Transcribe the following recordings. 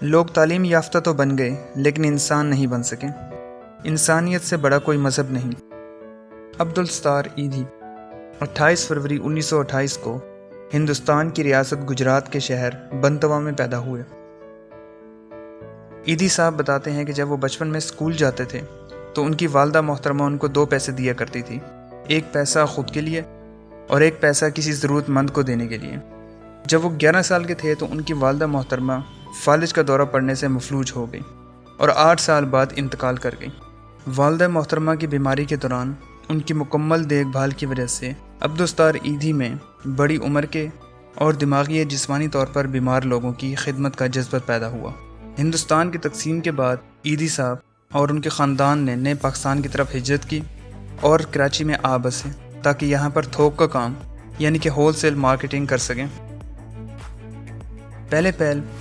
لوگ تعلیم یافتہ تو بن گئے لیکن انسان نہیں بن سکے۔ انسانیت سے بڑا کوئی مذہب نہیں۔ عبدالستار ایدھی 28 فروری 1928 کو ہندوستان کی ریاست گجرات کے شہر بنتوا میں پیدا ہوئے۔ ایدھی صاحب بتاتے ہیں کہ جب وہ بچپن میں اسکول جاتے تھے تو ان کی والدہ محترمہ ان کو 2 پیسے دیا کرتی تھی، ایک پیسہ خود کے لیے اور ایک پیسہ کسی ضرورت مند کو دینے کے لیے۔ جب وہ 11 سال کے تھے تو ان کی والدہ محترمہ فالج کا دورہ پڑنے سے مفلوج ہو گئی اور 8 سال بعد انتقال کر گئی۔ والدہ محترمہ کی بیماری کے دوران ان کی مکمل دیکھ بھال کی وجہ سے عبدالستار ایدھی میں بڑی عمر کے اور دماغی یا جسمانی طور پر بیمار لوگوں کی خدمت کا جذبہ پیدا ہوا۔ ہندوستان کی تقسیم کے بعد ایدھی صاحب اور ان کے خاندان نے نئے پاکستان کی طرف ہجرت کی اور کراچی میں آ بسے تاکہ یہاں پر تھوک کا کام یعنی کہ ہول سیل مارکیٹنگ کر سکیں۔ پہلے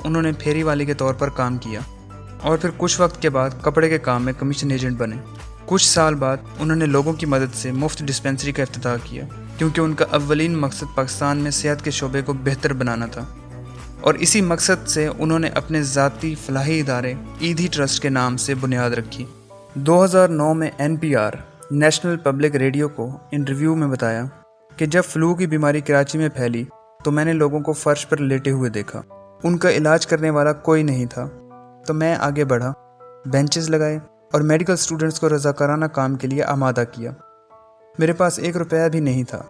انہوں نے پھیری والے کے طور پر کام کیا اور پھر کچھ وقت کے بعد کپڑے کے کام میں کمیشن ایجنٹ بنے۔ کچھ سال بعد انہوں نے لوگوں کی مدد سے مفت ڈسپنسری کا افتتاح کیا کیونکہ ان کا اولین مقصد پاکستان میں صحت کے شعبے کو بہتر بنانا تھا، اور اسی مقصد سے انہوں نے اپنے ذاتی فلاحی ادارے ایدھی ٹرسٹ کے نام سے بنیاد رکھی۔ 2009 میں NPR نیشنل پبلک ریڈیو کو انٹرویو میں بتایا کہ جب فلو کی بیماری کراچی میں پھیلی تو میں نے لوگوں کو فرش پر لیٹے ہوئے دیکھا، ان کا علاج کرنے والا کوئی نہیں تھا، تو میں آگے بڑھا، بینچز لگائے اور میڈیکل اسٹوڈنٹس کو رضاکارانہ کام کے لیے آمادہ کیا۔ میرے پاس 1 روپیہ بھی نہیں تھا،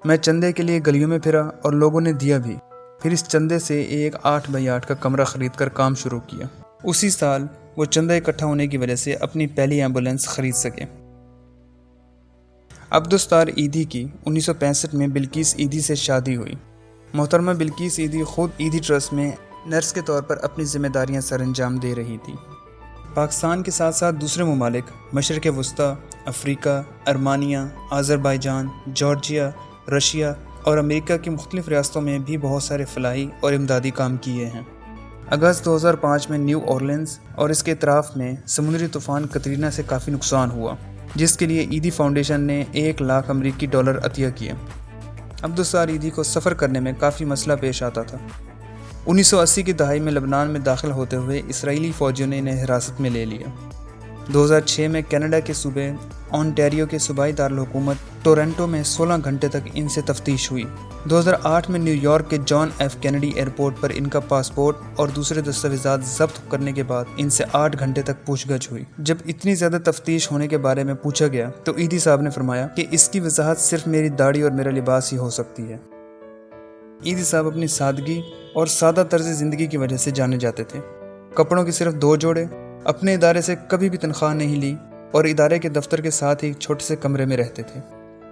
میں چندے کے لیے گلیوں میں پھرا اور لوگوں نے دیا بھی، پھر اس چندے سے ایک 8x8 کا کمرہ خرید کر کام شروع کیا۔ اسی سال وہ چندہ اکٹھا ہونے کی وجہ سے اپنی پہلی ایمبولینس خرید سکے۔ عبدالستار ایدھی کی 1965 میں بلقیس ایدھی سے شادی ہوئی۔ محترمہ بلقیس ایدھی خود ایدھی ٹرسٹ میں نرس کے طور پر اپنی ذمہ داریاں سر انجام دے رہی تھی۔ پاکستان کے ساتھ ساتھ دوسرے ممالک مشرق وسطیٰ، افریقہ، ارمانیہ، آذربائیجان، جارجیا، رشیا اور امریکہ کی مختلف ریاستوں میں بھی بہت سارے فلاحی اور امدادی کام کیے ہیں۔ اگست 2005 میں نیو اورلینز اور اس کے اطراف میں سمندری طوفان کترینا سے کافی نقصان ہوا، جس کے لیے ایدھی فاؤنڈیشن نے $1,00,000 امریکی عطیہ کیے۔ عبدالستار ایدھی کو سفر کرنے میں کافی مسئلہ پیش آتا تھا۔ 1980 کی دہائی میں لبنان میں داخل ہوتے ہوئے اسرائیلی فوجیوں نے انہیں حراست میں لے لیا۔ 2006 میں کینیڈا کے صوبے اونٹیریو کے صوبائی دارالحکومت ٹورنٹو میں 16 گھنٹے تک ان سے تفتیش ہوئی۔ 2008 میں نیو یارک کے جان ایف کینیڈی ایئرپورٹ پر ان کا پاسپورٹ اور دوسرے دستاویزات ضبط کرنے کے بعد ان سے 8 گھنٹے تک پوچھ گچھ ہوئی۔ جب اتنی زیادہ تفتیش ہونے کے بارے میں پوچھا گیا تو ایدھی صاحب نے فرمایا کہ اس کی وضاحت صرف میری داڑھی اور میرا لباس ہی ہو سکتی ہے۔ ایدھی صاحب اپنی سادگی اور سادہ طرز زندگی کی وجہ سے جانے جاتے تھے۔ کپڑوں کی صرف 2 جوڑے، اپنے ادارے سے کبھی بھی تنخواہ نہیں لی اور ادارے کے دفتر کے ساتھ ہی ایک چھوٹے سے کمرے میں رہتے تھے۔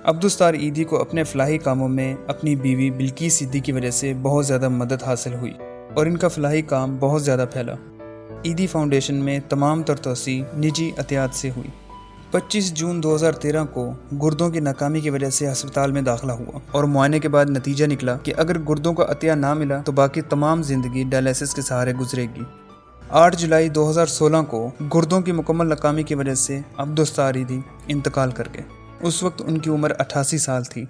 عبدالستار ایدھی کو اپنے فلاحی کاموں میں اپنی بیوی بلقیس ایدھی کی وجہ سے بہت زیادہ مدد حاصل ہوئی اور ان کا فلاحی کام بہت زیادہ پھیلا۔ ایدھی فاؤنڈیشن میں تمام تر توسیع نجی عطیات سے ہوئی۔ 25 جون 2013 کو گردوں کی ناکامی کی وجہ سے ہسپتال میں داخلہ ہوا اور معائنے کے بعد نتیجہ نکلا کہ اگر گردوں کا عطیہ نہ ملا تو باقی تمام زندگی ڈائلیسس کے سہارے گزرے گی۔ 8 جولائی 2016 کو گردوں کی مکمل ناکامی کی وجہ سے عبدالستار ایدھی انتقال کر گئے۔ اس وقت ان کی عمر 88 سال تھی۔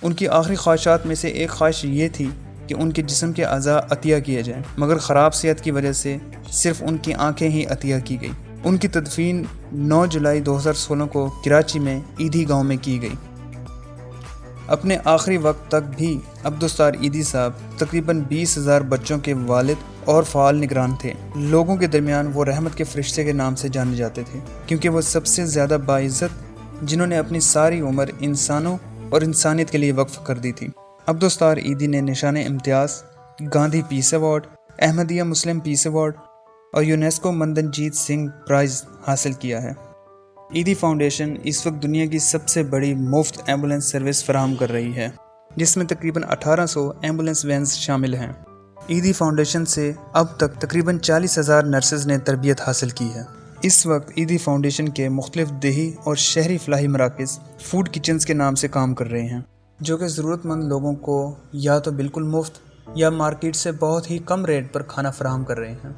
ان کی آخری خواہشات میں سے ایک خواہش یہ تھی کہ ان کے جسم کے اعضاء عطیہ کیے جائیں، مگر خراب صحت کی وجہ سے صرف ان کی آنکھیں ہی عطیہ کی گئی۔ ان کی تدفین 9 جولائی 2016 کو کراچی میں ایدھی گاؤں میں کی گئی۔ اپنے آخری وقت تک بھی عبدالستار ایدھی صاحب تقریباً 20,000 بچوں کے والد اور فعال نگران تھے۔ لوگوں کے درمیان وہ رحمت کے فرشتے کے نام سے جانے جاتے تھے کیونکہ وہ سب سے زیادہ باعزت جنہوں نے اپنی ساری عمر انسانوں اور انسانیت کے لیے وقف کر دی تھی۔ عبدالستار ایدھی نے نشان امتیاز، گاندھی پیس ایوارڈ، احمدیہ مسلم پیس ایوارڈ اور یونیسکو مدن جیت سنگھ پرائز حاصل کیا ہے۔ ایدھی فاؤنڈیشن اس وقت دنیا کی سب سے بڑی مفت ایمبولینس سروس فراہم کر رہی ہے، جس میں تقریباً 1800 ایمبولینس وینز شامل ہیں۔ ایدھی فاؤنڈیشن سے اب تک تقریباً 40,000 نرسز نے تربیت حاصل کی ہے۔ اس وقت ایدھی فاؤنڈیشن کے مختلف دیہی اور شہری فلاحی مراکز فوڈ کچنز کے نام سے کام کر رہے ہیں، جو کہ ضرورت مند لوگوں کو یا تو بالکل مفت یا مارکیٹ سے بہت ہی کم ریٹ پر کھانا فراہم کر رہے ہیں۔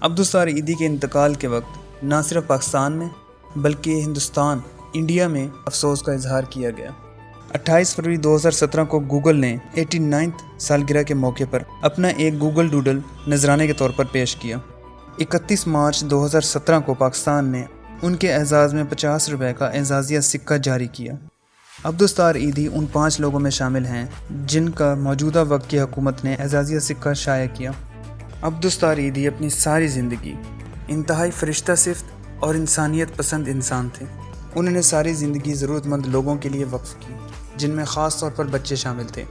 عبدالستار ایدھی کے انتقال کے وقت نہ صرف پاکستان میں بلکہ ہندوستان، انڈیا میں افسوس کا اظہار کیا گیا۔ 28 فروری 2017 کو گوگل نے 89 سالگرہ کے موقع پر اپنا ایک گوگل ڈوڈل نذرانے کے طور پر پیش کیا۔ 31 مارچ 2017 کو پاکستان نے ان کے اعزاز میں 50 روپے کا اعزازیہ سکہ جاری کیا۔ عبدالستار ایدھی ان 5 لوگوں میں شامل ہیں جن کا موجودہ وقت کی حکومت نے اعزازیہ سکہ شائع کیا۔ عبدالستار ایدھی اپنی ساری زندگی انتہائی فرشتہ صفت اور انسانیت پسند انسان تھے۔ انہوں نے ساری زندگی ضرورت مند لوگوں کے لیے وقف کی، جن میں خاص طور پر بچے شامل تھے۔